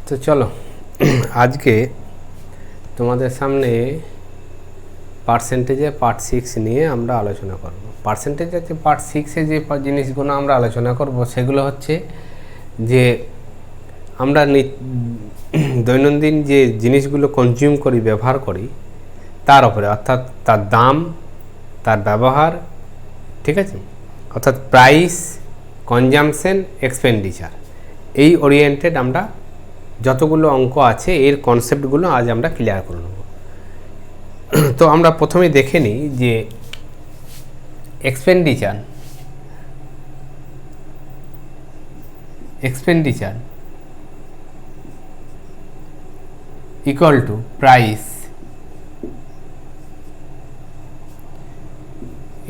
তো চলো আজকে তোমাদের সামনে পার্সেন্টেজের পার্ট 6 নিয়ে আমরা আলোচনা করব। পার্সেন্টেজের যে পার্ট 6-এ যে জিনিসগুলো আমরা আলোচনা করব সেগুলো হচ্ছে যে আমরা দৈনন্দিন যে জিনিসগুলো কনজিউম করি, ব্যবহার করি তার উপরে, অর্থাৎ তার দাম, তার ব্যবহার, ঠিক আছে, অর্থাৎ প্রাইস, কনজামশন, এক্সপেন্ডিচার, এই ওরিয়েন্টেড আমরা যতগুলো অঙ্ক আছে এর কনসেপ্টগুলো আজ আমরা ক্লিয়ার করে নেব। তো আমরা প্রথমে দেখে নিই যে expenditure equal to price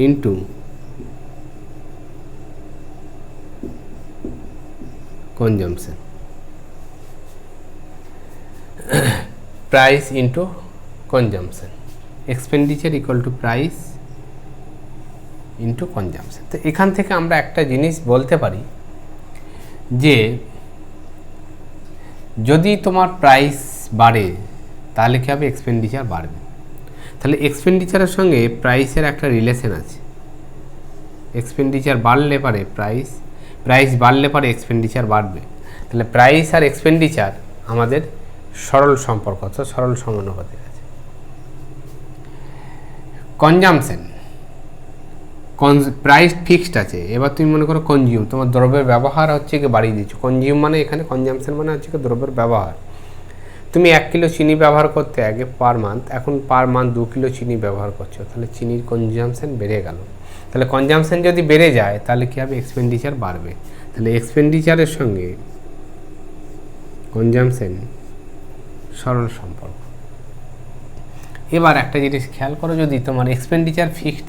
into consumption, price into consumption, expenditure equal to price into consumption. তো এখান থেকে আমরা একটা জিনিস বলতে পারি যে যদি তোমার প্রাইস বাড়ে তাহলে কী হবে, এক্সপেন্ডিচার বাড়বে। তাহলে এক্সপেন্ডিচারের সঙ্গে প্রাইসের একটা রিলেশন আছে। এক্সপেন্ডিচার বাড়লে পারে প্রাইস বাড়লে পারে এক্সপেন্ডিচার বাড়বে। তাহলে প্রাইস আর এক্সপেন্ডিচার আমাদের সরল সম্পর্ক, অর্থাৎ সরল সমানুপাতিক আছে। কনজামশন, প্রাইস ফিক্সড আছে। এবার তুমি মনে করো কনজিউম, তোমার দ্রব্যের ব্যবহার হচ্ছে কি বাড়িয়ে দিচ্ছ। কনজিউম মানে এখানে কনজামশন মানে হচ্ছে কি দ্রব্যের ব্যবহার। তুমি 1 কিলো চিনি ব্যবহার করতে আগে পার মান্থ, এখন পার মান্থ 2 কিলো চিনি ব্যবহার করছো, তাহলে চিনির কনজামশন বেড়ে গেল। তাহলে কনজামশন যদি বেড়ে যায় তাহলে কী হবে, এক্সপেন্ডিচার বাড়বে। তাহলে এক্সপেন্ডিচারের সঙ্গে কনজামশন সরল সম্পর্ক। এবার একটা জিনিস খেয়াল করো, যদি তোমার এক্সপেন্ডিচার ফিক্সড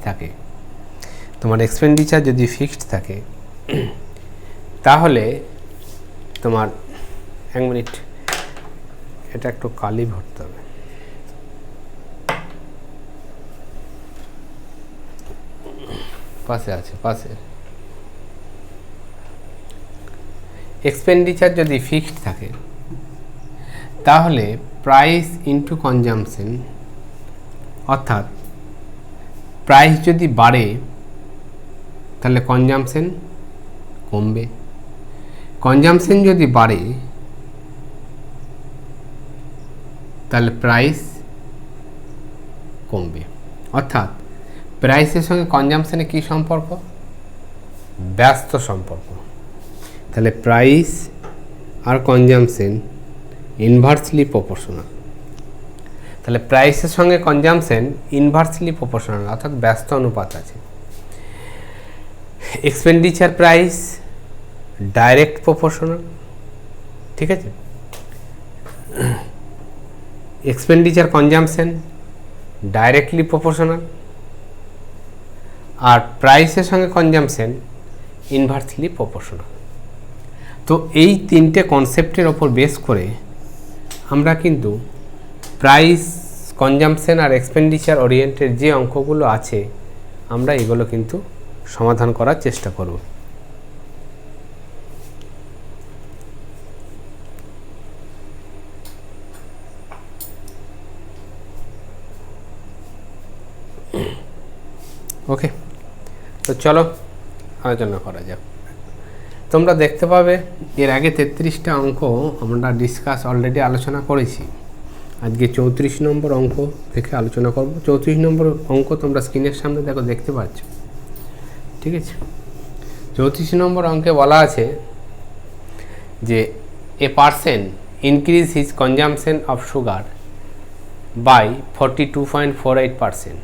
থাকে, তাহলে তোমার 1 মিনিট, এটা একটু কালি ভরতে হবে। পাশে এক্সপেন্ডিচার যদি ফিক্সড থাকে তাহলে প্রাইস ইন্টু কনজামশন, অর্থাৎ প্রাইস যদি বাড়ে তাহলে কনজামশন কমবে, কনজামশন যদি বাড়ে তাহলে প্রাইস কমবে। অর্থাৎ প্রাইসের সঙ্গে কনজামশনের কী সম্পর্ক, ব্যস্ত সম্পর্ক। তাহলে প্রাইস আর কনজামশন ইনভার্সলি প্রপোর্শনাল। তাহলে প্রাইসের সঙ্গে কনজামশন ইনভার্সলি প্রপোর্শনাল, অর্থাৎ ব্যস্ত অনুপাত আছে। এক্সপেন্ডিচার প্রাইস ডাইরেক্ট প্রপোর্শনাল, ঠিক আছে। এক্সপেন্ডিচার কনজামশন ডাইরেক্টলি প্রপোর্শনাল, আর প্রাইসের সঙ্গে কনজামশন ইনভার্সলি প্রপোর্শনাল। তো এই 3টে কনসেপ্টের ওপর বেস করে আমরা কিন্তু প্রাইস, কনজামশন আর এক্সপেন্ডিচার ওরিয়েন্টেড যে অঙ্কগুলো আছে আমরা এগুলো কিন্তু সমাধান করার চেষ্টা করব। ওকে, তো চলো আলোচনা করা যাক। তোমরা দেখতে পাবে এর আগে 33টা অঙ্ক আমরা অলরেডি আলোচনা করেছি। আজকে 34 নম্বর অঙ্ক থেকে আলোচনা করব। 34 নম্বর অঙ্ক তোমরা স্ক্রিনের সামনে দেখতে পাচ্ছ, ঠিক আছে। 34 নম্বর অঙ্কে বলা আছে যে a person increase his consumption of sugar by 42.48%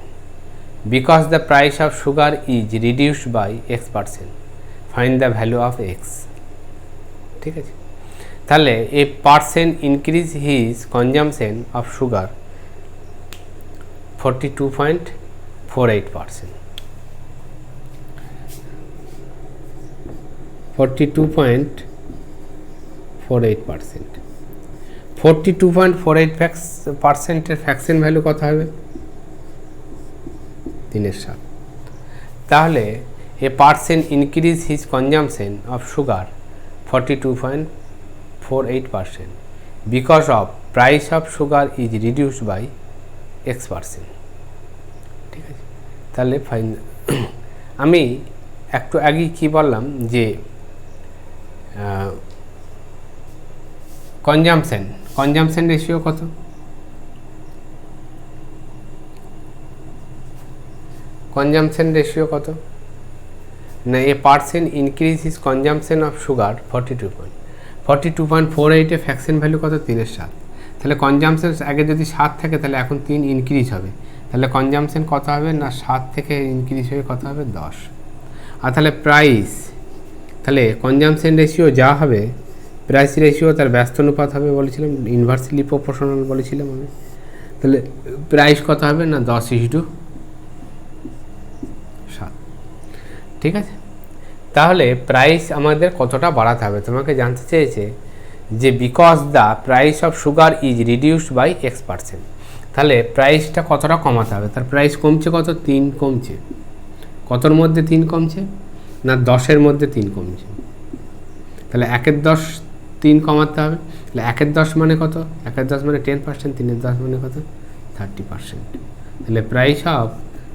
because the price of sugar is reduced by x%. Find the value of x. ঠিক আছে, তাহলে এ person increase his consumption of sugar 42.48%. 42.48%. Fraction value কত হবে, 3/7। তাহলে a person increase his consumption of sugar 42.48%. Because of price of sugar is reduced by X%। ঠিক আছে, তাহলে fine আমি একটু আগেই কী বললাম যে কনজামশন রেশিও কত? কনজামশন রেশিও কত না, a percent increase is consumption of sugar 42.48 fraction value কত? 3/7। তাহলে কনজামশন আগে যদি 7 থাকে তাহলে এখন 3 ইনক্রিজ হবে, তাহলে কনজামশন কত হবে না 7 থেকে ইনক্রিজ হয়ে কত হবে? 10। আর তাহলে প্রাইস, তাহলে কনজামশন রেশিও যা হবে প্রাইস রেশিও তার ব্যস্ত অনুপাত হবে বলেছিলাম, ইনভার্সলি প্রপোর্শনাল বলেছিলাম আমি। তাহলে প্রাইস কত হবে না 10:7। ঠিক আছে, তাহলে প্রাইস আমাদের কতটা বাড়াতে হবে? তোমাকে জানতে চেয়েছে যে because the price of sugar is reduced by X%। তাহলে প্রাইসটা কতটা কমাতে হবে? তার প্রাইস কমছে কত? 3 কমছে। কতর মধ্যে 3 কমছে না 10-এর মধ্যে 3 কমছে। তাহলে 1/10 3 কমাতে হবে। তাহলে 1/10 মানে কত? 1/10 মানে 10%, 3/10 মানে কত? 30%। তাহলে প্রাইস অফ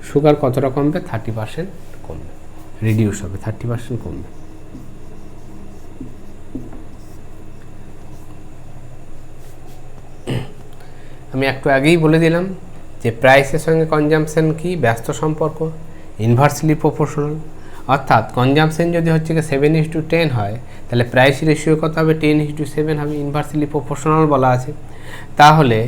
সুগার কতটা কমবে? 30% কমবে, রিডিউস হবে, 30% কমবে। আমি একটু আগেই বলে দিলাম যে প্রাইসের সঙ্গে কনজামশন কি ব্যস্ত সম্পর্ক, ইনভার্সলি প্রপোর্শনাল। অর্থাৎ কনজামশন যদি হচ্ছে কি 7:10 হয় তাহলে প্রাইস রেশিও কত হবে? 10:7 হবে, ইনভার্সলি প্রপোর্শনাল বলা আছে। তাহলে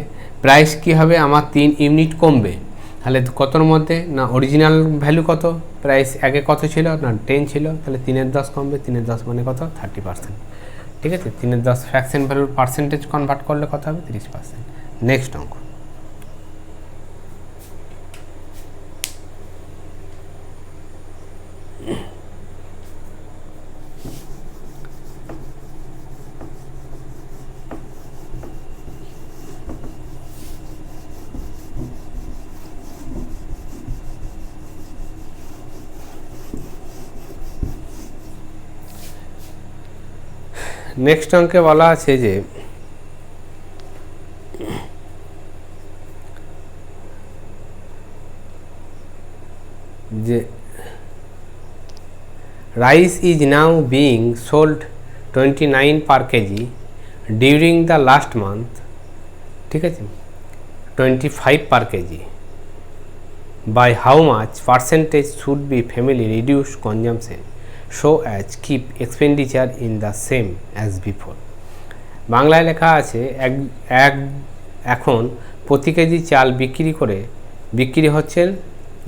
প্রাইস কি হবে? আমার 3 ইউনিট কমবে। তাহলে কতর মধ্যে না অরিজিনাল ভ্যালু কত? প্রাইস আগে কত ছিল না 10 ছিল, তাহলে 3/10 কমবে। 3/10 মানে কত? 30%। ঠিক আছে, 3/10 ফ্র্যাকশন ভ্যালুর পার্সেন্টেজ কনভার্ট করলে কত হবে? 30%। নেক্সট অঙ্ক, নেক্সট অঙ্কে বলা আছে যে rice is now being sold 29 per kg during the last month. ঠিক আছে, 25 per kg। By how much percentage should be family reduce consumption so as keep expenditure in the same as before। বাংলায় লেখা আছে এখন প্রতি KG চাল বিক্রি হচ্ছে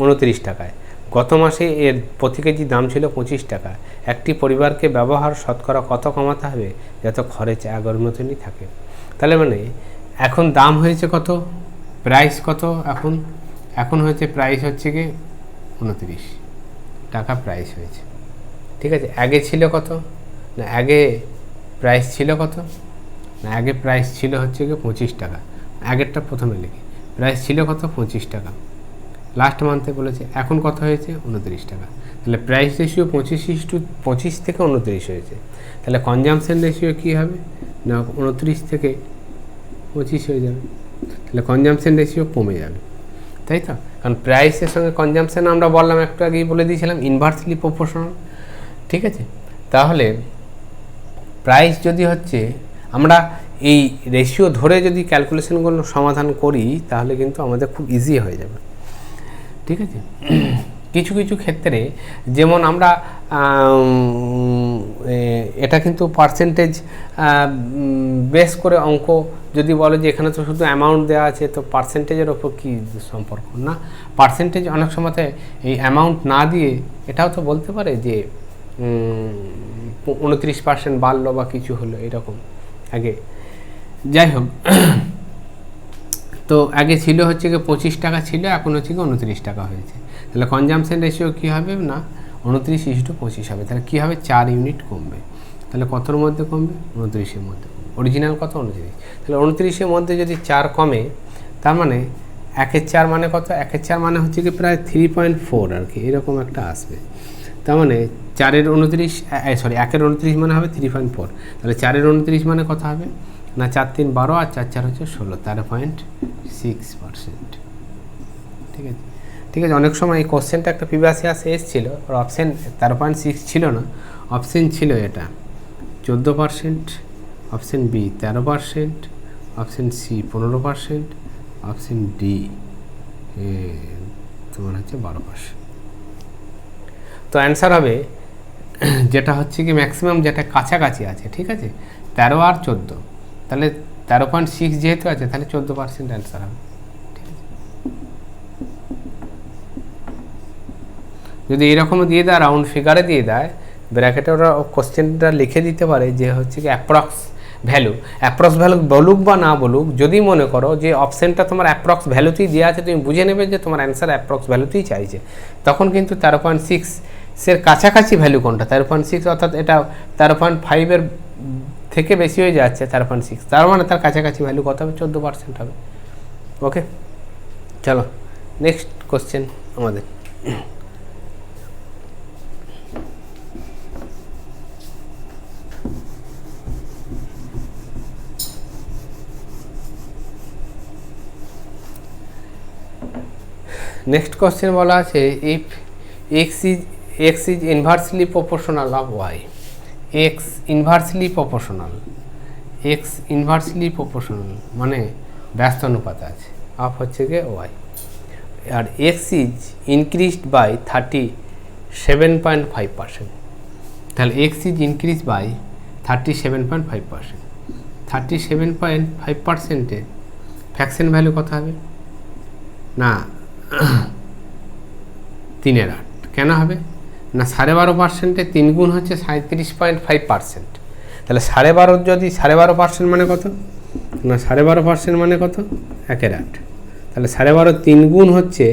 29 টাকায়। গত মাসে এর প্রতি কেজি দাম ছিল 25 টাকা। একটি পরিবারকে ব্যবহার শতকরা কত কমাতে হবে যাতে খরচ আগের মতনই থাকে? তাহলে মানে এখন দাম হয়েছে কত, প্রাইস কত? এখন হয়েছে প্রাইস হচ্ছে কি 29 টাকা প্রাইস হয়েছে। ঠিক আছে, আগে ছিল কত না আগে প্রাইস ছিল কত না আগে প্রাইস ছিল হচ্ছে কি 25 টাকা। আগেরটা প্রথমে লিখি, প্রাইস ছিল কত? 25 টাকা। লাস্ট মান্থে বলেছে, এখন কত হয়েছে? 29 টাকা। তাহলে প্রাইস রেশিও 25 থেকে 29 হয়েছে। তাহলে কনজামশন রেশিও কী হবে না 29 থেকে 25 হয়ে যাবে। তাহলে কনজামশন রেশিও কমে যাবে, তাই তো? কারণ প্রাইসের সঙ্গে কনজামশন আমরা বললাম একটু আগেই বলে দিয়েছিলাম ইনভার্সলি প্রপোর্শনাল। ঠিক আছে, তাহলে প্রাইস যদি হচ্ছে আমরা এই রেশিও ধরে যদি ক্যালকুলেশনগুলো সমাধান করি তাহলে কিন্তু আমাদের খুব ইজি হয়ে যাবে। ঠিক আছে, কিছু কিছু ক্ষেত্রে যেমন আমরা এটা কিন্তু পার্সেন্টেজ বেস করে অঙ্ক যদি বলে যে এখানে তো শুধু অ্যামাউন্ট দেওয়া আছে তো পার্সেন্টেজের ওপর কী সম্পর্ক না, পার্সেন্টেজ অনেক সময় এই অ্যামাউন্ট না দিয়ে এটাও তো বলতে পারে যে 29% বাড়লো বা কিছু হলো এরকম। আগে যাই হোক, তো আগে ছিল হচ্ছে কি 25 টাকা ছিল, এখন হচ্ছে কি 29 টাকা হয়েছে। তাহলে কনজামশন রেশিও কী হবে না 29:25 হবে। তাহলে কী হবে? 4 ইউনিট কমবে। তাহলে কতর মধ্যে কমবে? 29-এর মধ্যে। অরিজিনাল কত? 29। তাহলে 29-এর মধ্যে যদি 4 কমে তার মানে 1/4 মানে কত? 1/4 মানে হচ্ছে কি প্রায় 3.4 আর কি, এরকম একটা আসবে। তার মানে 1/29 মানে হবে 3.4। তাহলে 4/29 মানে কত হবে না 4 3 12 আর 4 4 হচ্ছে 16, 13.6%। ঠিক আছে, ঠিক আছে। অনেক সময় এই কোশ্চেনটা একটা প্রিভিয়াস ইয়ারে এসেছিল, আর অপশান 13.6 ছিল না, অপশান ছিল এটা 14%, option B 13%, option C 15%, option D তোমার হচ্ছে 12%। তো অ্যান্সার হবে যেটা হচ্ছে কি ম্যাক্সিমাম যেটা কাছাকাছি আছে, ঠিক আছে, 13 আর 14, তাহলে 13.6 যেহেতু আছে তাহলে 14% অ্যান্সার হবে। ঠিক আছে, যদি এরকম দিয়ে দেয়, রাউন্ড ফিগারে দিয়ে দেয়, ব্র্যাকেটে ওরা কোশ্চেনটা লিখে দিতে পারে যে হচ্ছে কি অ্যাপ্রক্স ভ্যালু বলুক বা না বলুক, যদি মনে করো যে অপশানটা তোমার অ্যাপ্রক্স ভ্যালুতেই দেওয়া আছে, তুমি বুঝে নেবে যে তোমার অ্যান্সার অ্যাপ্রক্স ভ্যালুতেই চাইছে, তখন কিন্তু 13.6 এর কাছাকাছি ভ্যালু কোনটা, 13.6, অর্থাৎ এটা 13.5 থেকে বেশি হয়ে যাচ্ছে 13.6, তার মানে তার কাছাকাছি ভ্যালু কত হবে, 14% হবে। ওকে, চলো নেক্সট কোশ্চেন আমাদের। নেক্সট কোশ্চেন বলা আছে, if x is inversely proportional of y, x inversely proportional মানে ব্যস্ত অনুপাত আছে অফ হচ্ছে গিয়ে y, R x is increased by 37.5%, তাহলে x is increased by 37.5%, 37.5%-এর ফ্র্যাকশন ভ্যালু কত হবে, না 3/8। কেন হবে না, 12.5%-এ 3 গুণ হচ্ছে 37.5%, তাহলে 12.5 যদি 12.5% মানে কত, না 12.5% মানে কত, 1/8, তাহলে 12.5 3 গুণ হচ্ছে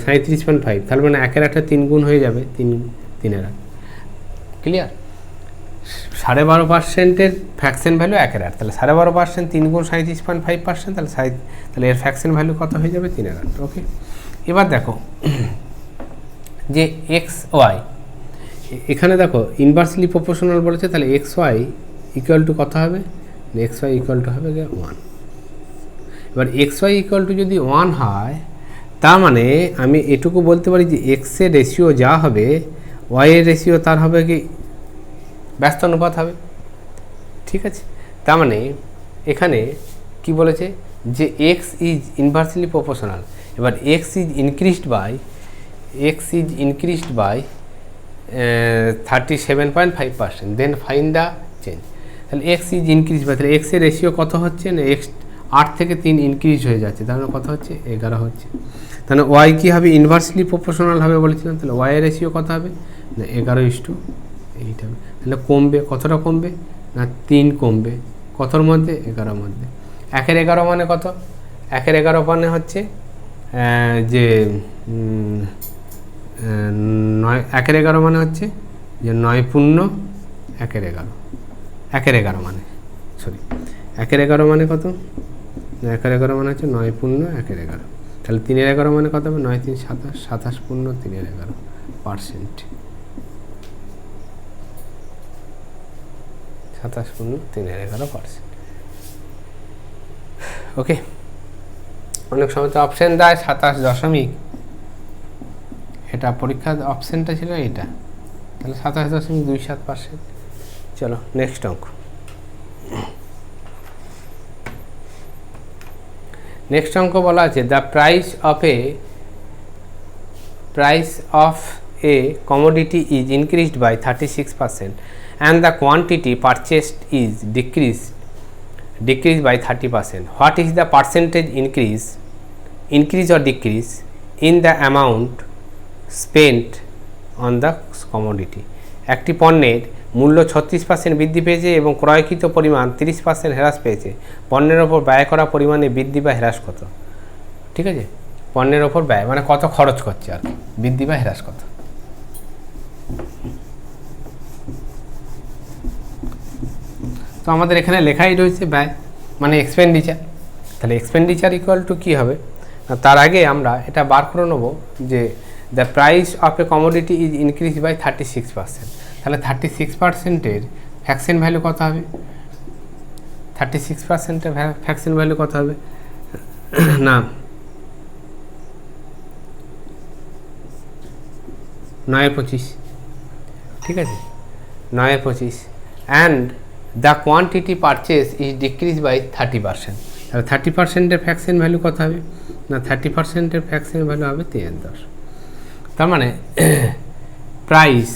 37.5, তাহলে মানে 1/8 3 গুণ হয়ে যাবে 3/8। ক্লিয়ার, 12.5%-এর ফ্র্যাকশন ভ্যালু 1/8, তাহলে 12.5% 3 গুণ 37.5%, তাহলে এর ফ্র্যাকশন ভ্যালু কত হয়ে যাবে, 3/8। ওকে, এবার দেখো যে এক্স ওয়াই, এখানে দেখো ইনভার্সলি প্রপোর্শনাল বলেছে, তাহলে এক্স ওয়াই ইকুয়াল টু কত হবে, এক্স ওয়াই ইকুয়াল টু হবে 1। এবার এক্স ওয়াই ইকুয়াল টু যদি 1 হয়, তার মানে আমি এটুকু বলতে পারি যে এক্সের রেশিও যা হবে, ওয়াইয়ের রেশিও তার হবে কি ব্যস্ত অনুপাত হবে। ঠিক আছে, তার মানে এখানে কি বলেছে যে এক্স ইজ ইনভার্সলি প্রপোর্শনাল, এবার X is increased by 37.5%, then find the change. তাহলে এক্স ইজ ইনক্রিজ বাই, তাহলে এক্সের রেশিও কত হচ্ছে না, এক্স 8 থেকে 3 ইনক্রিজ হয়ে যাচ্ছে, তাহলে কত হচ্ছে 11 হচ্ছে। তাহলে ওয়াই কী হবে, ইনভার্সলি প্রপোর্শনাল হবে বলেছিলাম, তাহলে ওয়াইয়ের রেশিও কত হবে না 11:8 হবে। তাহলে কমবে, কতটা কমবে না 3 কমবে, কতর মধ্যে 11 মধ্যে। 1/11 মানে কত, 1/11 মানে হচ্ছে যে 1/11 মানে হচ্ছে যে 9 পূর্ণ 1/11, 1/11 মানে 1/11 মানে কত, 1/11 মানে হচ্ছে 9 পূর্ণ 1/11, তাহলে 3/11 মানে কত হবে, 9 3 27, 27 পূর্ণ 3/11%, 27 পূর্ণ 3/11%। ওকে, অনেক সময় তো অপশান দেয় 27 এটা পরীক্ষার অপশানটা ছিল এটা, তাহলে 27.27%। চলো নেক্সট অঙ্ক। নেক্সট অঙ্ক বলা আছে, the price of a commodity is increased by 36% and the quantity purchased is decreased by 30%. What is the percentage increase or decrease in the amount spent on the commodity? একটি পণ্যের মূল্য 36% বৃদ্ধি পেয়েছে এবং ক্রয়কৃত পরিমাণ 30% হ্রাস পেয়েছে, পণ্যের ওপর ব্যয় করা পরিমাণে বৃদ্ধি বা হ্রাস কত? ঠিক আছে, পণ্যের ওপর ব্যয় মানে কত খরচ করছে আর কি, বৃদ্ধি বা হ্রাস কত। তো আমাদের এখানে লেখাই রয়েছে ব্যয় মানে এক্সপেন্ডিচার, তাহলে এক্সপেন্ডিচার ইকুয়াল টু কী হবে, তার আগে আমরা এটা বার করে নেব যে the price of a commodity is increase by 36%, তাহলে 36%-এর ফ্র্যাকশন ভ্যালু কত হবে, 36%-এর ফ্র্যাকশন ভ্যালু কত হবে? না 9/25, ঠিক আছে, 9/25, and the quantity purchase is decrease by 30%। তাহলে 30%-এর ফ্র্যাকশন ভ্যালু কত হবে? না 30%-এর ফ্র্যাকশন ভ্যালু হবে 3/10। তার মানে প্রাইস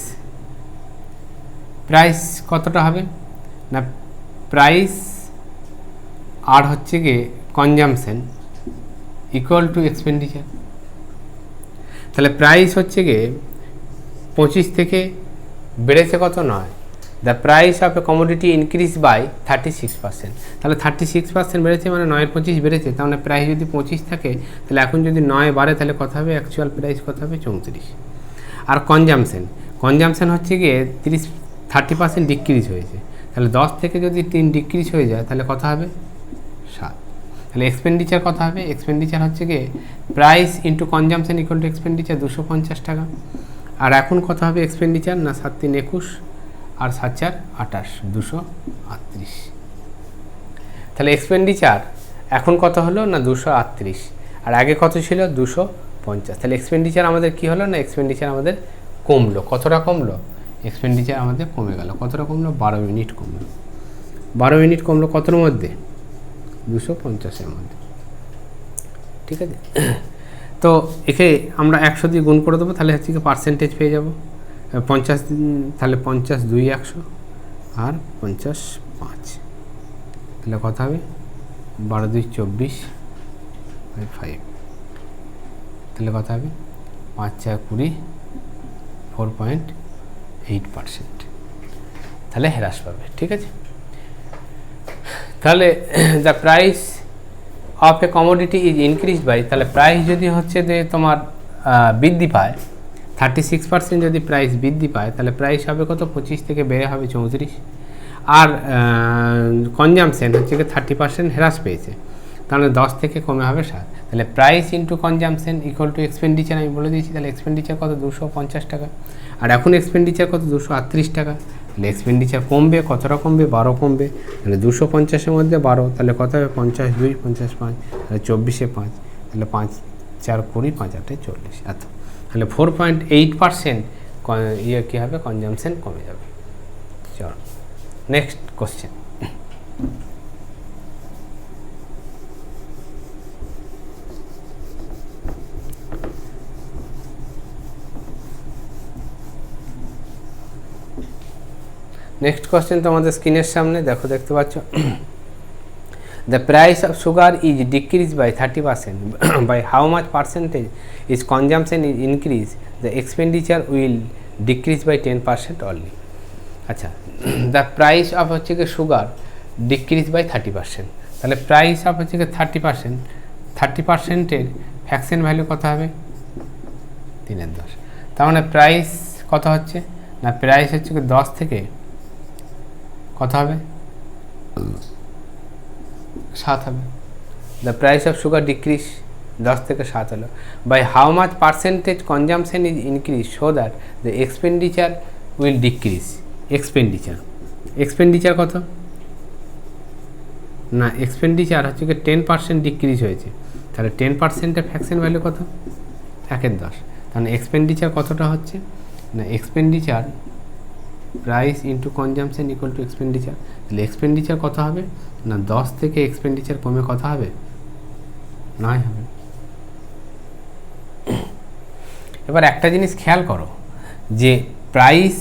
কতটা হবে? না প্রাইস আর হচ্ছে গিয়ে কনজামশন ইকুয়াল টু এক্সপেন্ডিচার। তাহলে প্রাইস হচ্ছে গিয়ে 25 থেকে বেড়েছে কত? 9। The price of a commodity increase by 36%। তাহলে 36% বেড়েছে মানে 9/25 বেড়েছে, তার মানে প্রাইস যদি 25 থাকে তাহলে এখন যদি 9 বাড়ে তাহলে কত হবে? অ্যাকচুয়াল প্রাইস কত হবে? 34। আর কনজামশন হচ্ছে গিয়ে 30% ডিক্রিজ হয়েছে, তাহলে 10 থেকে যদি 3 ডিক্রিজ হয়ে যায় তাহলে কত হবে? 7। তাহলে এক্সপেন্ডিচার কত হবে? এক্সপেন্ডিচার হচ্ছে গিয়ে price into consumption equal to expenditure 250 টাকা। আর এখন কত হবে এক্সপেন্ডিচার? না 7 3 21 আর 7 4 28, 238। তাহলে এক্সপেন্ডিচার এখন কত হলো? না 238, আর আগে কত ছিল? 250। তাহলে এক্সপেন্ডিচার আমাদের কি হলো? না এক্সপেন্ডিচার আমাদের কমলো। কতটা কমলো? এক্সপেন্ডিচার আমাদের কমে গেল। কতটা কমলো? 12 ইউনিট কমলো। 12 ইউনিট কমলো কতর মধ্যে? 250-এর মধ্যে, ঠিক আছে। তো একে আমরা 100 দিয়ে গুণ করে দেবো, তাহলে হচ্ছে কি পার্সেন্টেজ পেয়ে যাব 50। তাহলে 50 2 100 আর 50 5, তাহলে কত হবে? 12 2 24/5, তাহলে কত হবে? 5 4 20, 4.8%। তাহলে হ্রাস পাবে, ঠিক আছে। তাহলে the price of a commodity is increase by, তাহলে প্রাইস যদি হচ্ছে যে তোমার বৃদ্ধি পায় 36%, যদি প্রাইস বৃদ্ধি পায় তাহলে প্রাইস হবে কত? 25 থেকে বেড়ে হবে 34। আর কনজামশন হচ্ছে কি 30% হ্রাস পেয়েছে, তাহলে 10 থেকে কমে হবে 7। তাহলে price into consumption equal to expenditure আমি বলে দিয়েছি। তাহলে এক্সপেন্ডিচার কত? 250 টাকা। আর এখন এক্সপেন্ডিচার কত? 238 টাকা। তাহলে এক্সপেন্ডিচার কমবে, কতটা কমবে? 12 কমবে। তাহলে 250-এর মধ্যে 12, তাহলে কত হবে? 50 2 50 5, তাহলে 24-এ 5, তাহলে 5 4 20, 5 8 40, এত। তাহলে 4.8% ইয়ে কী হবে? কনজামশন কমে যাবে। চলো নেক্সট কোশ্চেন। নেক্সট কোশ্চেন তোমাদের স্ক্রিনের সামনে দেখো, দেখতে পাচ্ছ। The price of sugar is decrease by 30%, by how much percentage is consumption is increase, the expenditure will decrease by 10% only. আচ্ছা, দ্য প্রাইস অফ হচ্ছে কি সুগার ডিক্রিজ বাই 30%, তাহলে প্রাইস অফ হচ্ছে কি 30%, 30%-এর ফ্র্যাকশন ভ্যালু কত হবে? 3/10। তার মানে প্রাইস কত হচ্ছে? না প্রাইস হচ্ছে কি 10 থেকে কত হবে? 7 হবে। The price of sugar decrease 10 থেকে 7 হলো। By how much percentage consumption is increase so that the expenditure will decrease. Expenditure কত? না এক্সপেন্ডিচার হচ্ছে কি 10% ডিক্রিজ হয়েছে, তাহলে 10%-এর ফ্র্যাকশন ভ্যালু কত? 1/10। তাহলে এক্সপেন্ডিচার কতটা হচ্ছে? না expenditure price into consumption equal to expenditure. তাহলে এক্সপেন্ডিচার কত হবে? না 10 থেকে এক্সপেন্ডিচার কমে কত হবে? 9 হবে। এবার একটা জিনিস খেয়াল করো যে price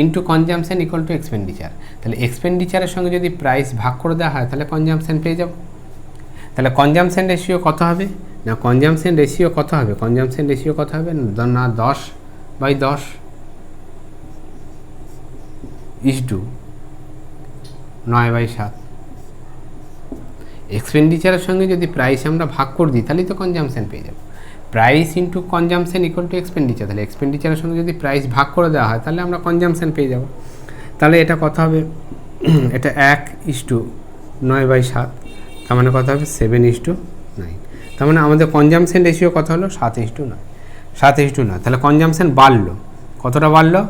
into consumption equal to expenditure, তাহলে এক্সপেন্ডিচারের সঙ্গে যদি প্রাইস ভাগ করে দেওয়া হয় তাহলে কনজামশন পেয়ে যাব। তাহলে কনজামশন রেশিও কত হবে? না কনজামশন রেশিও কত হবে? কনজামশন রেশিও কত হবে? না 10/10 ইসটু 9/7। এক্সপেন্ডিচারের সঙ্গে যদি প্রাইস আমরা ভাগ করে দিই তাহলেই তো কনজামশন পেয়ে যাব। Price into consumption equal to expenditure, তাহলে এক্সপেন্ডিচারের সঙ্গে যদি প্রাইস ভাগ করে দেওয়া হয় তাহলে আমরা কনজামশন পেয়ে যাব। তাহলে এটা কত হবে? এটা 1:9/7, তার মানে কত হবে? 7:9। তার মানে আমাদের কনজামশন রেশিও কত হলো? 7:9। 7:9, তাহলে কনজামশন বাড়লো। কতটা বাড়লো?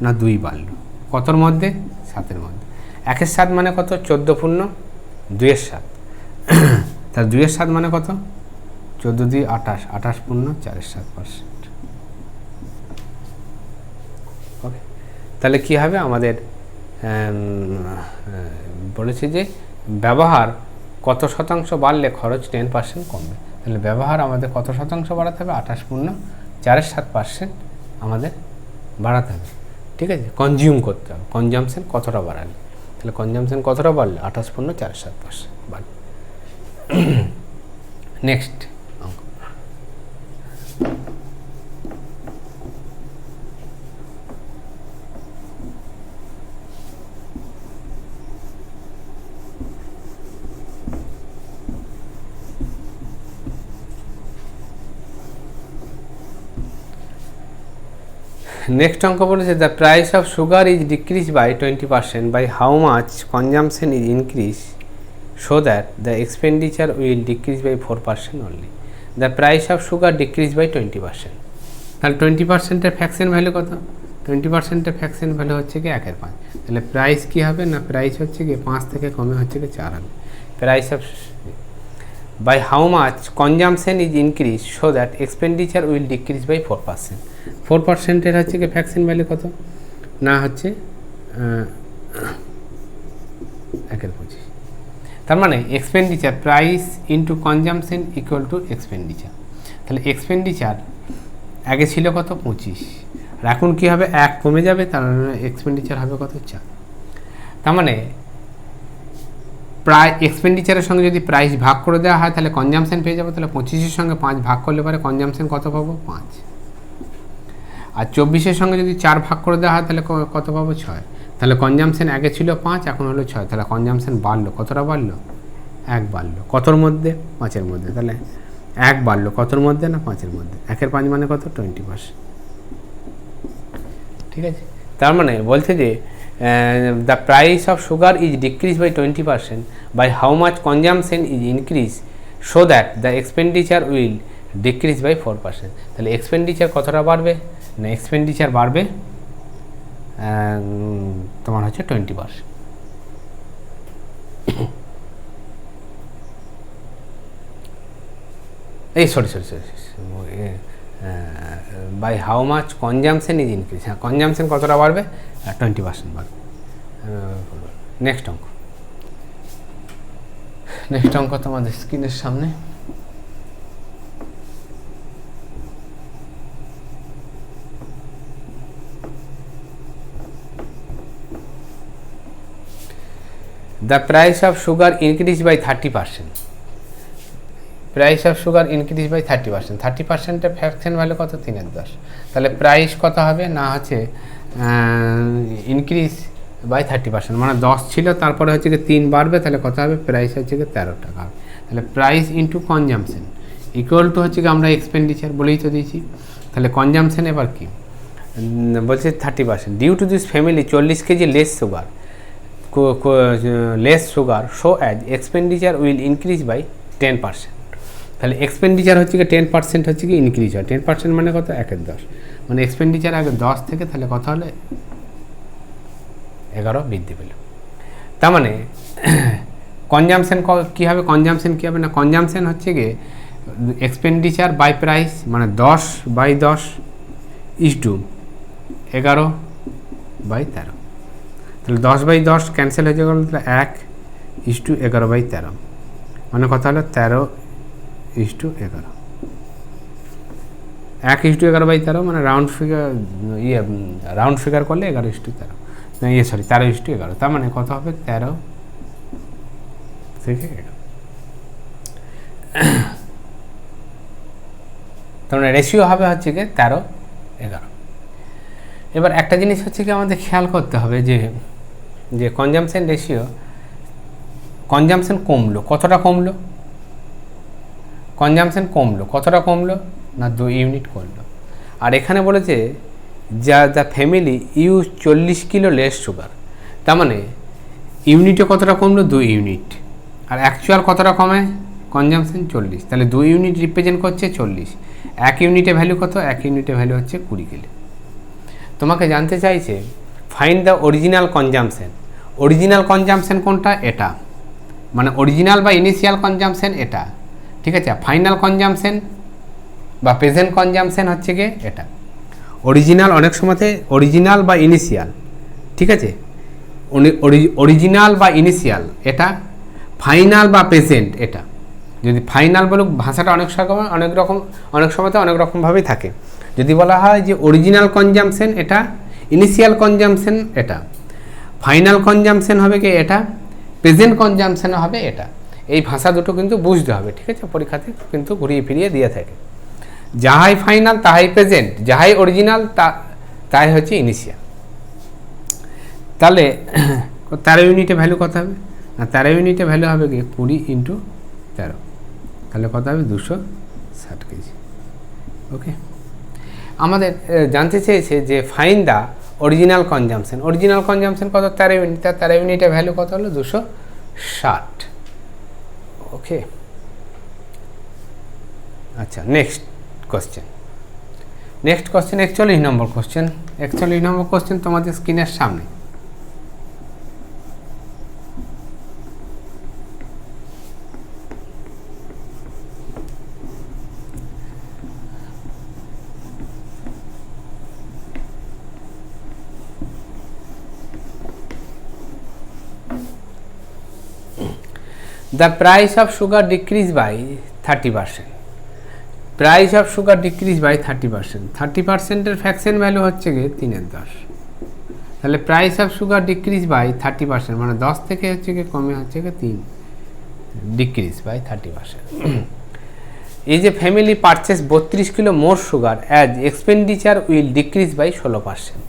না 2 বাড়লো। কতর মধ্যে? 7-এর মধ্যে। 1/7 মানে কত? 14 পূর্ণ 2-7, তাহলে 2-7 মানে কত? 14 দিয়ে 28, 28 পূর্ণ 4.7%। ওকে, তাহলে কী হবে আমাদের বলেছে যে ব্যবহার কত শতাংশ বাড়লে খরচ 10% কমবে। তাহলে ব্যবহার আমাদের কত শতাংশ বাড়াতে হবে? 28.47% আমাদের বাড়াতে হবে। ঠিক আছে, কনজিউম করতে হবে, কনজামশন কতটা বাড়ালে, তাহলে কনজামশন কতটা বাড়লে? 28.47% বাড়বে। নেক্সট অঙ্ক, নেক্সট অঙ্ক বলেছে the price of sugar is decrease by 20% by how much consumption is increase so that the expenditure will decrease by 4% only. The price of sugar decrease by 20%, তাহলে 20%-এর ফ্র্যাকশন ভ্যালু কত? 20%-এর fraction value হচ্ছে কি 1/5। তাহলে price কী হবে না, price হচ্ছে কি 5 থেকে কমে হচ্ছে কি 4 হবে। Price of by how much consumption is increase so that expenditure will decrease by 4%। 4%-এর হচ্ছে কি ফ্র্যাকশন ভ্যালু কত না, হচ্ছে 1/25। তার মানে expenditure price into consumption equal to expenditure. তাহলে এক্সপেন্ডিচার আগে ছিল কত? 25, আর এখন কী হবে? 1 কমে যাবে, তার এক্সপেন্ডিচার হবে কত? 4। তার মানে প্রায় এক্সপেন্ডিচারের সঙ্গে যদি প্রাইস ভাগ করে দেওয়া হয় তাহলে কনজামশন পেয়ে যাবো। তাহলে 25-এর সঙ্গে 5 ভাগ করলে পরে কনজামশন কত পাবো? 5। আর 24-এর সঙ্গে যদি 4 ভাগ করে দেওয়া হয় তাহলে কত পাবো? 6। তাহলে কনজামশন আগে ছিল 5, এখন হলো 6, তাহলে কনজামশন বাড়লো। কতটা বাড়লো? 1 বাড়লো। কতর মধ্যে? 5-এর মধ্যে। তাহলে 1 বাড়লো কতর মধ্যে? না 5-এর মধ্যে। 1/5 মানে কত? 20%। ঠিক আছে, তার মানে বলছে যে the price of sugar is decrease by 20% by how much consumption is increase so that the expenditure will decrease by 4%। তাহলে এক্সপেন্ডিচার কতটা বাড়বে না, এক্সপেন্ডিচার বাড়বে তোমার হচ্ছে 20%। এই sorry by how much consumption is increase, হ্যাঁ কনজামশন কতটা বাড়বে? 20% বাড়বে। নেক্সট অঙ্ক, নেক্সট অঙ্ক তোমাদের স্ক্রিনের সামনে। The price of sugar increase by 30%। Price of sugar increase by 30%। 30%-এর ফ্র্যাকশন ভ্যালু কত? 3/10। তাহলে প্রাইস কত হবে না, হচ্ছে ইনক্রিজ বাই 30%, মানে 10 ছিল, তারপরে হচ্ছে কি 3 বাড়বে, তাহলে কত হবে? প্রাইস হচ্ছে কি 13 টাকা হবে। তাহলে price into consumption equal two হচ্ছে কি আমরা এক্সপেন্ডিচার বলেই তো দিয়েছি। তাহলে কনজামশন এবার কি বলছে? 30%। Due to this family 40 KG less sugar so as expenditure will increase by 10%। তাহলে এক্সপেন্ডিচার হচ্ছে কি 10% হচ্ছে কি ইনক্রিজ হয়। 10% মানে কত? 1/10, মানে এক্সপেন্ডিচার আগে 10 থেকে, তাহলে কত হলে 11 বৃদ্ধি পেল। তার মানে কনজামশন কী হবে? কনজামশন কী হবে না, কনজামশন হচ্ছে গিয়ে এক্সপেন্ডিচার বাই প্রাইস, মানে 10/10 ইজ টু 11/13। তাহলে 10/10 ক্যান্সেল হয়ে গেল, তাহলে 1 ইজ টু 11/13, মানে কথা হলো 13 ইজ টু 11। 1 ইজ টু 11/13 মানে রাউন্ড ফিগার করলে 11 ইজ টু 13, না 13 ইজ টু 11। তার মানে কত হবে? 13 থেকে 11। তার মানে রেশিও হবে হচ্ছে কি 13:11। এবার একটা জিনিস হচ্ছে কি আমাদের খেয়াল করতে হবে যে কনজামশন রেশিও, কনজামশন কমলো, কতটা কমলো? কনজামশন কমলো, কতটা কমলো না 2 ইউনিট কমলো। আর এখানে বলেছে the family use 40 kilo less sugar, তার মানে ইউনিটে কতটা কমলো? 2 ইউনিট। আর অ্যাকচুয়াল কতটা কমে? কনজামশন 40, তাহলে 2 ইউনিট রিপ্রেজেন্ট করছে 40। 1 ইউনিটে ভ্যালু কত? 1 ইউনিটে ভ্যালু হচ্ছে 20 কিলো। তোমাকে জানতে চাইছে find the original consumption. Original consumption কোনটা? এটা। মানে অরিজিনাল বা ইনিশিয়াল কনজামশন এটা, ঠিক আছে। ফাইনাল কনজামশন বা প্রেজেন্ট কনজামশন হচ্ছে গিয়ে এটা। অরিজিনাল অনেক সময়তে অরিজিনাল বা ইনিশিয়াল, ঠিক আছে, অরিজিনাল বা ইনিশিয়াল এটা, ফাইনাল বা প্রেজেন্ট এটা। যদি ফাইনাল বলুক, ভাষাটা অনেক সময় অনেক সময়তে অনেক রকমভাবেই থাকে। যদি বলা হয় যে অরিজিনাল কনজামশন এটা, ইনিশিয়াল কনজামশন এটা, ফাইনাল কনজামশন হবে কি এটা, প্রেজেন্ট কনজামশন হবে এটা। এই ভাষা দুটো কিন্তু বুঝতে হবে, ঠিক আছে। পরীক্ষাতে কিন্তু ঘুরিয়ে ফিরিয়ে দিয়ে থাকে। যাহাই ফাইনাল তাহাই প্রেজেন্ট, যাহাই অরিজিনাল তাই হচ্ছে ইনিশিয়াল। তাহলে 13 ইউনিটে ভ্যালু কত হবে না, 13 ইউনিটে ভ্যালু হবে কি 20 × 13, তাহলে কত হবে 260 কেজি। ওকে, আমাদের জানতে চেয়েছে যে ফাইন দা অরিজিনাল কনজামশন। অরিজিনাল কনজামশন কত, 13 ইউনিট, তার 13 ইউনিটের ভ্যালু কত হলো 260। ওকে, আচ্ছা, নেক্সট কোশ্চেন 41 নম্বর কোশ্চেন। 41 নম্বর কোশ্চেন তোমাদের স্ক্রিনের সামনে। The price of sugar decreased by 30%. Price of sugar decreased by 30%. 30% এর ফ্র্যাকশন ভ্যালু হচ্ছে গিয়ে 3/10। তাহলে price of sugar decrease by 30%, মানে 10 থেকে হচ্ছে গিয়ে কমে হচ্ছে গিয়ে 3, ডিক্রিজ বাই 30%। এই যে family purchase 32 kilo more sugar as expenditure will decrease by 16%।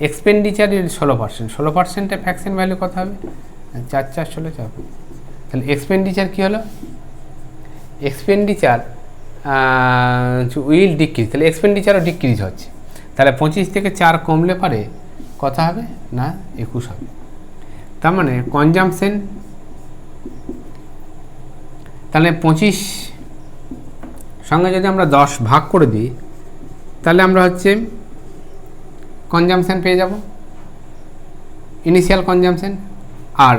Expenditure 16%এর ফ্র্যাকশন ভ্যালু কত হবে, 4 4 16 4। তাহলে এক্সপেন্ডিচার কী হলো, এক্সপেন্ডিচার উইল ডিক্রিজ, তাহলে এক্সপেন্ডিচারও ডিক্রিজ হচ্ছে। তাহলে 25 থেকে 4 কমলে পারে কত হবে না 21 হবে। তার মানে কনজামশন, তাহলে 25 সঙ্গে যদি আমরা 10 ভাগ করে দিই, তাহলে আমরা হচ্ছে কনজামশন পেয়ে যাব, ইনিশিয়াল কনজামশন। আর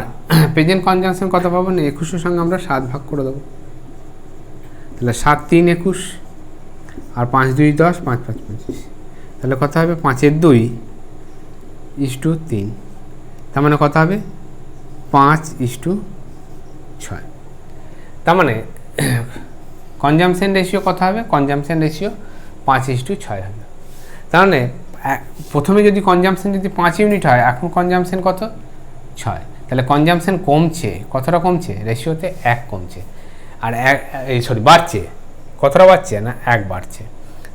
প্রেজেন্ট কনজামশন কত পাবো না, 21 সঙ্গে আমরা 7 ভাগ করে দেবো। তাহলে 7 3 21, আর 5 2 10, 5 5 25। তাহলে কত হবে 5 2 = 3। তার মানে কত হবে 5 6। তার মানে কনজামশন রেশিও কত হবে, কনজামশন রেশিও 5 6 হবে। তার মানে প্রথমে যদি কনজামশন যদি 5 ইউনিট হয়, এখন কনজামশন কত 6। তাহলে কনজামশন কমছে, কতটা কমছে, রেশিওতে 1 কমছে। আর বাড়ছে, কতটা বাড়ছে না 1 বাড়ছে।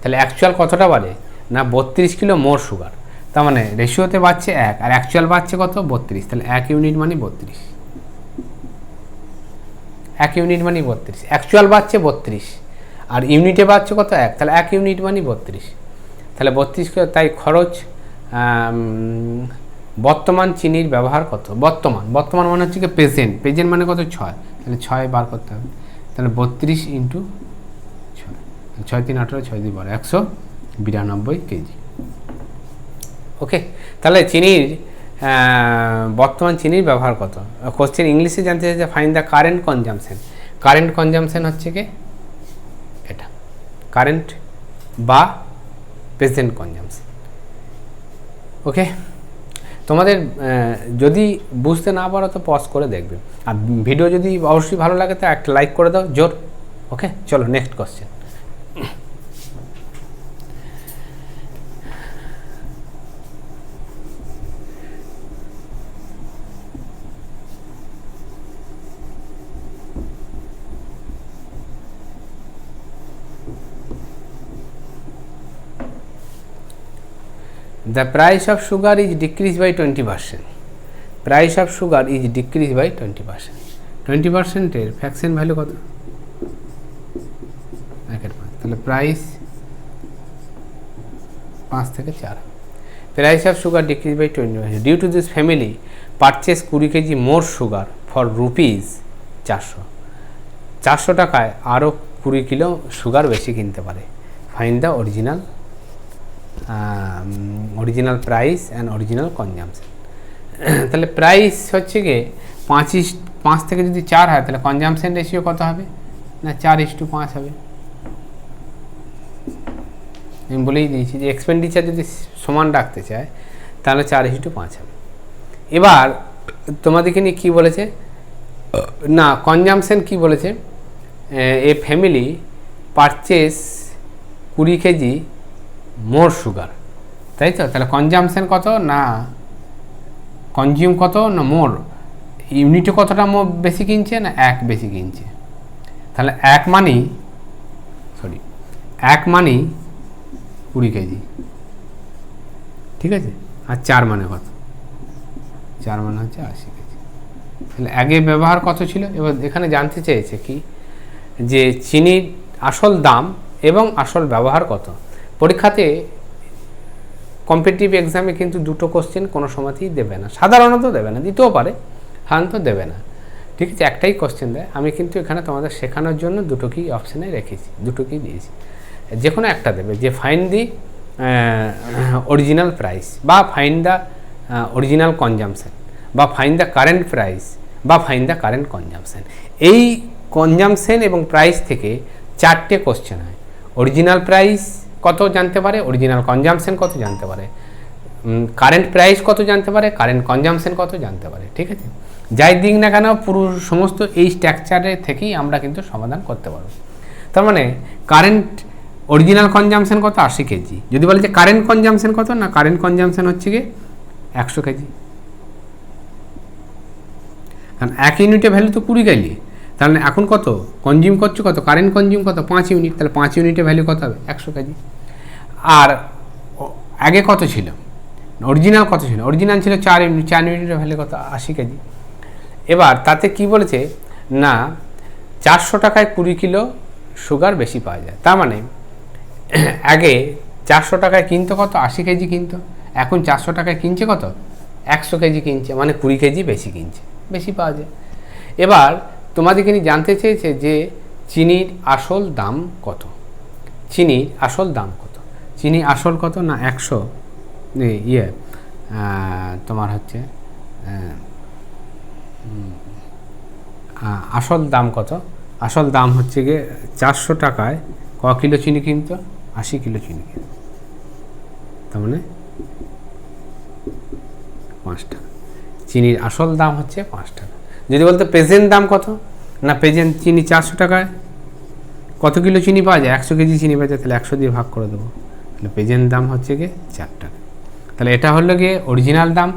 তাহলে অ্যাকচুয়াল কতটা বাড়ে না 32 কিলো মোর সুগার। তার মানে রেশিওতে বাড়ছে 1 আর অ্যাকচুয়াল বাড়ছে কত 32। তাহলে 1 ইউনিট মানে 32, 1 ইউনিট মানে 32। অ্যাকচুয়াল বাড়ছে 32 আর ইউনিটে বাড়ছে কত 1, তাহলে 1 ইউনিট মানে 32। তাহলে 32, তাই খরচ বর্তমান চিনির ব্যবহার কত, বর্তমান মানে হচ্ছে কি প্রেজেন্ট মানে কত 6, তাহলে 6 বার করতে হবে। তাহলে 32 × 6, 6 3 18, 6 2 12, 192 কেজি। ওকে, তাহলে চিনির বর্তমান চিনির ব্যবহার কত। কোশ্চেন ইংলিশে জানতে চাইছে find the current consumption. Current consumption হচ্ছে কি এটা, কারেন্ট বা প্রেজেন্ট কনজামশন। ওকে, তোমাদের যদি বুঝতে না পারো তো পজ করে দেখবে, আর ভিডিও যদি অবশ্যই ভালো লাগে তো একটা লাইক করে দাও জোর। ওকে, চলো next question. The price of sugar is decreased by 20%. Price of sugar is decreased by 20%. 20% এর ফ্র্যাকশন ভ্যালু কত, 1/5। তাহলে প্রাইস 5 থেকে 4। Price of sugar decrease by 20%। Due to this family purchase 20 KG more sugar for ₹400। 400 টাকায় আরও 20 kilo sugar বেশি কিনতে পারে। Find the original price and original consumption. তাহলে প্রাইস হচ্ছে গিয়ে 5 থেকে যদি 4 হয় তাহলে কনজামশন রেশিও কত হবে না 4:5 হবে। আমি বলেই দিয়েছি যে এক্সপেন্ডিচার যদি সমান রাখতে চায় তাহলে 4:5 হবে। এবার তোমাদেরকে নিয়ে কী বলেছে না কনজামশন কি বলেছে, এ family purchase 20 KG more sugar, তাই তো? তাহলে কনজামশন কত না কনজিউম কত না মোর, ইউনিটে কতটা বেশি কিনছে না 1 বেশি কিনছে। তাহলে 1 মানেই 20 কেজি, ঠিক আছে? আর 4 মানে কত, 4 মানে হচ্ছে 80 কেজি। তাহলে আগে ব্যবহার কত ছিল, এবার এখানে জানতে চেয়েছে কি যে চিনির আসল দাম এবং আসল ব্যবহার কত। পরীক্ষাতে কম্পিটিটিভ এক্সামে কিন্তু দুটো কোশ্চেন কোনো সময়তেই দেবে না, সাধারণত দেবে না, দিতেও পারে, সাধারণত দেবে না, ঠিক আছে? একটাই কোশ্চেন দেয়। আমি কিন্তু এখানে তোমাদের শেখানোর জন্য দুটোকেই অপশানে রেখেছি, দুটোকেই দিয়েছি, যে কোনো একটা দেবে, যে ফাইন্ড দি অরিজিনাল প্রাইস বা ফাইন্ড দ্য অরিজিনাল কনজামশন বা ফাইন্ড দ্য কারেন্ট প্রাইস বা ফাইন্ড দ্য কারেন্ট কনজামশন। এই কনজামশন এবং প্রাইস থেকে 4টে কোশ্চেন হয়। অরিজিনাল প্রাইস কত জানতে পারে, অরিজিনাল কনজামশন কত জানতে পারে, কারেন্ট প্রাইস কত জানতে পারে, কারেন্ট কনজামশন কত জানতে পারে, ঠিক আছে? যাই দিক না কেন পুরো সমস্ত এই স্ট্রাকচারে থেকেই আমরা কিন্তু সমাধান করতে পারব। তার মানে কারেন্ট অরিজিনাল কনজামশন কত 80 কেজি, যদি বলে যে কারেন্ট কনজামশন কত না কারেন্ট কনজামশন হচ্ছে গিয়ে 100 কেজি, কারণ 1 ইউনিটে ভ্যালু তো 20 কেজি, তাহলে এখন কত কনজিউম করছে, কত কারেন্ট কনজিউম কত 5 ইউনিট, তাহলে 5 ইউনিটে ভ্যালু কত হবে 100 কেজি। আর আগে কত ছিল, অরিজিনাল কত ছিল, অরিজিনাল ছিল 4 ইউনিট, 4 ইউনিটের ভ্যালু কত 80 কেজি। এবার তাতে কি বলেছে না 400 টাকায় 20 কিলো সুগার বেশি পাওয়া যায়। তার মানে আগে 400 টাকায় কিনতো কত 80 কেজি কিনতো, এখন 400 টাকায় কিনছে কত 100 কেজি কিনছে, মানে 20 কেজি বেশি কিনছে, বেশি পাওয়া যায়। এবার তোমাদেরকে নিয়ে জানতে চেয়েছে যে চিনির আসল দাম কত, চিনির আসল দাম কত, চিনি আসল কত না 100 তোমার হচ্ছে আসল দাম কত, আসল দাম হচ্ছে গিয়ে 400 টাকায় ক কিলো চিনি কিনতো 80 কিলো চিনি কিনতো, তার মানে 5 টাকা। চিনির আসল দাম হচ্ছে 5 টাকা। যদি বলতো প্রেজেন্ট দাম কত না প্রেজেন্ট চিনি 400 টাকায় কত কিলো চিনি পাওয়া যায়, 100 কেজি চিনি পাওয়া যায়, তাহলে 100 দিয়ে ভাগ করে দেবো, তাহলে প্রেজেন্ট দাম হচ্ছে গিয়ে 4 টাকা। তাহলে এটা হলো গিয়ে অরিজিনাল দাম,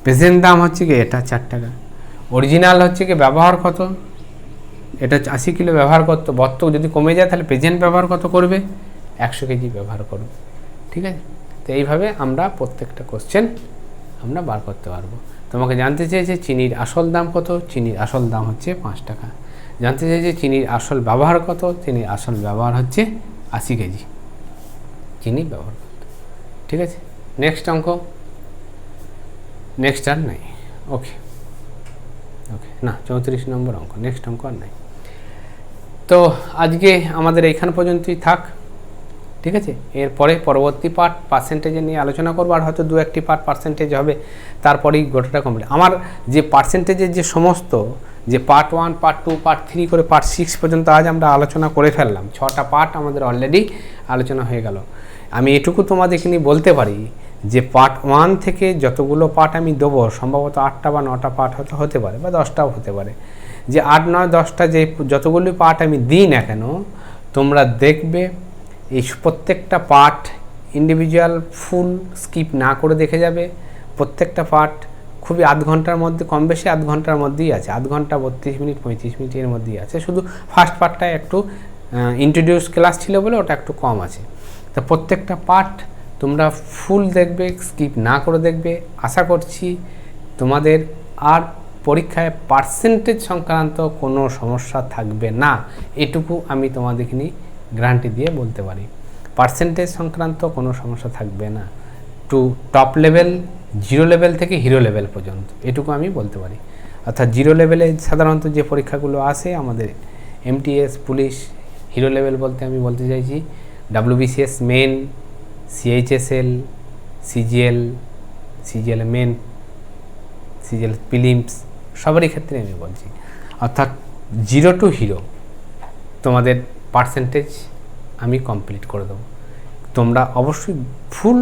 প্রেজেন্ট দাম হচ্ছে গিয়ে এটা 4 টাকা। অরিজিনাল হচ্ছে গিয়ে ব্যবহার কত, এটা 80 কিলো ব্যবহার করতো, বর্তক যদি কমে যায় তাহলে প্রেজেন্ট ব্যবহার কত করবে 100 কেজি ব্যবহার করবে, ঠিক আছে? তো এইভাবে আমরা প্রত্যেকটা কোশ্চেন আমরা বার করতে পারবো। তোমাকে জানতে চেয়েছে চিনির আসল দাম কত, চিনির আসল দাম হচ্ছে 5 টাকা। জানতে চেয়েছে চিনির আসল ব্যবহার কত, চিনির আসল ব্যবহার হচ্ছে 80 কেজি চিনি ব্যবহার করতে, ঠিক আছে? নেক্সট অঙ্ক, নেক্সট আর নাই, ওকে ওকে না 34 নম্বর অঙ্ক, নেক্সট অঙ্ক আর নাই। তো আজকে আমাদের এইখান পর্যন্তই থাক, ঠিক আছে? এরপরে পরবর্তী পার্ট পার্সেন্টেজে নিয়ে আলোচনা করবো, আর হয়তো 2-1টি পার্ট পার্সেন্টেজ হবে, তারপরেই গোটাটা কমপ্লিট। আমার যে পার্সেন্টেজের যে সমস্ত যে পার্ট 1, পার্ট 2, পার্ট 3 করে পার্ট 6 পর্যন্ত আজ আমরা আলোচনা করে ফেললাম, 6টা পার্ট আমাদের অলরেডি আলোচনা হয়ে গেল। আমি এটুকু তোমাদেরকে নিয়ে বলতে পারি যে পার্ট 1 থেকে যতগুলো পার্ট আমি দেবো সম্ভবত 8টা বা 9টা পার্ট হয়তো হতে পারে বা 10টাও হতে পারে, যে 8, 9, 10টা যে যতগুলো পার্ট আমি দিই না কেন তোমরা দেখবে এই প্রত্যেকটা পার্ট ইন্ডিভিজুয়াল ফুল স্কিপ না করে দেখে যাবে। প্রত্যেকটা পার্ট খুবই আধ ঘন্টার মধ্যে, কম বেশি আধ ঘন্টার মধ্যেই আছে, আধ ঘন্টা 32 মিনিট 35 মিনিটের মধ্যেই আছে। শুধু ফার্স্ট পার্টটায় একটু ইন্ট্রোডিউস ক্লাস ছিল বলে ওটা একটু কম আছে। তা প্রত্যেকটা পার্ট তোমরা ফুল দেখবে, স্কিপ না করে দেখবে। আশা করছি তোমাদের আর পরীক্ষায় পার্সেন্টেজ সংক্রান্ত কোনো সমস্যা থাকবে না, এটুকু আমি তোমাদেরকে নিয়ে গ্যারান্টি দিয়ে বলতে পারি। পার্সেন্টেজ সংক্রান্ত কোনো সমস্যা থাকবে না, টু টপ লেভেল, 0 লেভেল থেকে হিরো লেভেল পর্যন্ত, এটুকু আমি বলতে পারি। অর্থাৎ 0 লেভেলে সাধারণত যে পরীক্ষাগুলো আসে আমাদের MTS, পুলিশ, হিরো লেভেল বলতে আমি বলতে চাইছি WBCS main, CHSL, CGL main, CGL prelims, সবারই ক্ষেত্রে আমি বলছি। অর্থাৎ 0 to হিরো তোমাদের পার্সেন্টেজ আমি কমপ্লিট করে দেবো। তোমরা অবশ্যই ফুল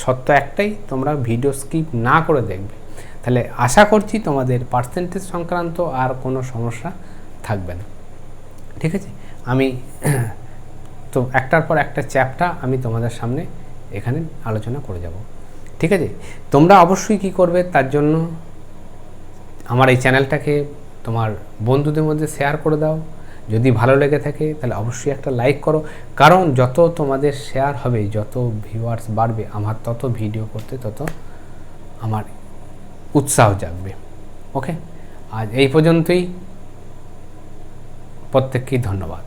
সত্য একটাই, তোমরা ভিডিও স্কিপ না করে দেখবে, তাহলে আশা করছি তোমাদের পার্সেন্টেজ সংক্রান্ত আর কোনো সমস্যা থাকবে না। ঠিক আছে, আমি তো একটার পর একটা চ্যাপ্টার আমি তোমাদের সামনে এখানে আলোচনা করে যাব। ঠিক আছে, তোমরা অবশ্যই কি করবে, তার জন্য আমার এই চ্যানেলটাকে তোমার বন্ধুদের মধ্যে শেয়ার করে দাও। যদি ভালো লেগে থাকে তাহলে অবশ্যই একটা লাইক করো, কারণ যত তোমাদের শেয়ার হবে, যত ভিউয়ার্স বাড়বে, আমার তত ভিডিও করতে তত আমার উৎসাহ জাগবে। ওকে, আজ এই পর্যন্তই, প্রত্যেককেই ধন্যবাদ।